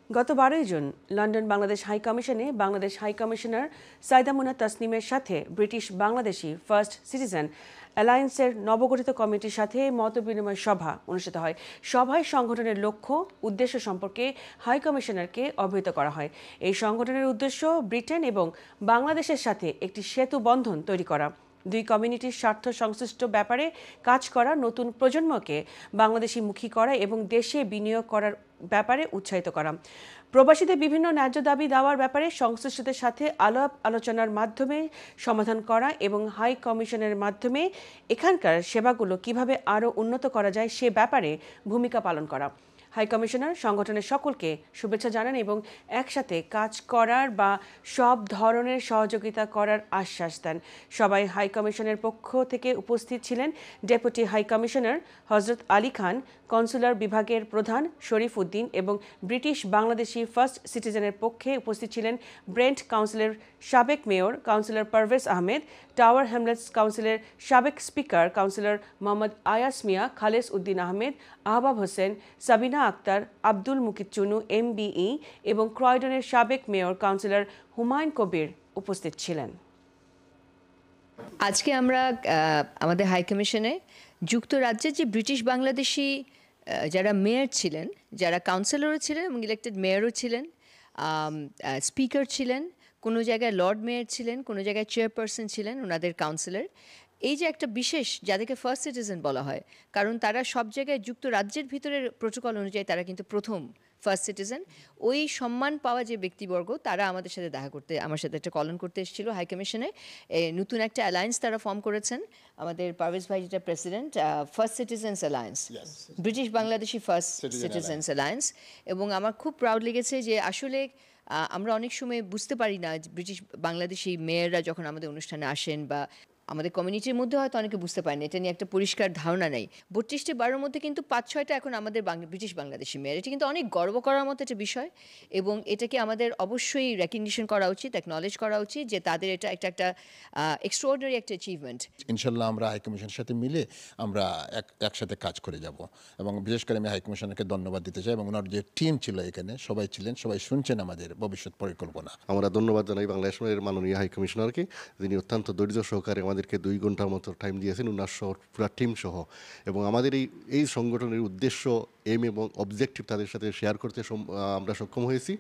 গত 12 June London Bangladesh high কমিশনে Bangladesh high commissioner Saida মুনা তাসনিমের সাথে ব্রিটিশ বাংলাদেশি ফার্স্ট সিটিজেন অ্যালায়েন্সের নবগঠিত কমিটির সাথে মতবিনিময় সভা অনুষ্ঠিত হয়। সভায় সংগঠনের লক্ষ্য উদ্দেশ্য সম্পর্কে হাই কমিশনারকে অবহিত করা হয়। এই সংগঠনের উদ্দেশ্য ব্রিটেন এবং বাংলাদেশের সাথে একটি সেতু বন্ধন তৈরি করা, দুই কমিউনিটির স্বার্থ সংশ্লিষ্ট ব্যাপারে কাজ করা, নতুন প্রজন্মকে বাংলাদেশিমুখী করা এবং দেশে বিনিয়োগ করার ব্যাপারে উৎসাহিত করা, প্রবাসীদের বিভিন্ন ন্যায্য দাবি দেওয়ার ব্যাপারে সংশ্লিষ্টদের সাথে আলাপ আলোচনার মাধ্যমে সমাধান করা এবং হাই কমিশনের মাধ্যমে এখানকার সেবাগুলো কিভাবে আরও উন্নত করা যায় সে ব্যাপারে ভূমিকা পালন করা। হাই কমিশনার সংগঠনের সকলকে শুভেচ্ছা জানান এবং একসাথে কাজ করার বা সব ধরনের সহযোগিতা করার আশ্বাস দেন। সবাই হাই কমিশনের পক্ষ থেকে উপস্থিত ছিলেন ডেপুটি হাই কমিশনার হজরত আলী খান, কনসুলার বিভাগের প্রধান শরীফ উদ্দিন এবং ব্রিটিশ বাংলাদেশি ফার্স্ট সিটিজেনের পক্ষে উপস্থিত ছিলেন ব্রেন্ট কাউন্সিলের সাবেক mayor councillor Parvez Ahmed, tower Hamlets কাউন্সিলের সাবেক স্পিকার কাউন্সিলর মোহাম্মদ আয়াস মিয়া, খালেস উদ্দিন আহমেদ, আহবাব হোসেন, সাবিনা আক্তার, আব্দুল মুকিত চুনু MBE এবং ক্রয়ডনের সাবেক মেয়র কাউন্সিলর হুমায়ুন কবির উপস্থিত ছিলেন। আজকে আমরা আমাদের হাই কমিশনে যুক্তরাজ্যের যে ব্রিটিশ বাংলাদেশি যারা মেয়র ছিলেন, যারা কাউন্সিলরও ছিলেন এবং ইলেক্টেড মেয়রও ছিলেন, স্পিকার ছিলেন, কোনো জায়গায় লর্ড মেয়র ছিলেন, কোনো জায়গায় চেয়ারপারসন ছিলেন, ওনাদের কাউন্সিলর, এই যে একটা বিশেষ যাদেরকে ফার্স্ট সিটিজেন বলা হয়, কারণ তারা সব জায়গায় যুক্তরাজ্যের ভিতরের প্রোটোকল অনুযায়ী তারা কিন্তু প্রথম ফার্স্ট সিটিজেন। ওই সম্মান পাওয়া যে ব্যক্তিবর্গ তারা আমাদের সাথে দেখা করতে, আমার সাথে একটা কলন করতে এসেছিল হাই কমিশনে। নতুন একটা অ্যালায়েন্স তারা ফর্ম করেছেন, আমাদের পারভেজ ভাই যেটা president, first citizens alliance, British Bangladeshi first citizens alliance. এবং আমার খুব প্রাউড লেগেছে যে আসলে আমরা অনেক সময় বুঝতে পারি না ব্রিটিশ বাংলাদেশি মেয়ররা যখন আমাদের অনুষ্ঠানে আসেন বা আমাদের কমিউনিটির মধ্যে হয়তো অনেকে বুঝতে পারেন, এটা নিয়ে একটা পরিষ্কার ধারণা নেই। 32টি বারের মধ্যে কিন্তু 5-6টা এখন আমাদের ব্রিটিশ বাংলাদেশি মেয়র। এটা কিন্তু অনেক গর্ব করার মতো একটা বিষয় এবং এটাকে আমাদের অবশ্যই রেকগনিশন করা উচিত, অ্যাকনলেজ করা উচিত যে তাদের এটা একটা এক্সট্রাঅর্ডিনারি একটা অ্যাচিভমেন্ট। ইনশাল্লাহ আমরা হাইকমিশনের সাথে মিলে আমরা একসাথে কাজ করে যাব এবং বিশেষ করে আমি হাইকমিশনারকে ধন্যবাদ দিতে চাই এবং ওনার যে টিম ছিল এখানে সবাই ছিলেন, সবাই শুনছেন আমাদের ভবিষ্যৎ পরিকল্পনা। আমরা ধন্যবাদ জানাই বাংলাদেশের মাননীয় হাইকমিশনারকে, যিনি অত্যন্ত ধৈর্য সহকারে আমাদেরকে 2 ঘন্টার মতো টাইম দিয়েছেন, ওনার সহ পুরা টিম সহ। এবং আমাদের এই সংগঠনের উদ্দেশ্য, এম এবং অবজেক্টিভ তাদের সাথে শেয়ার করতে আমরা সক্ষম হয়েছি।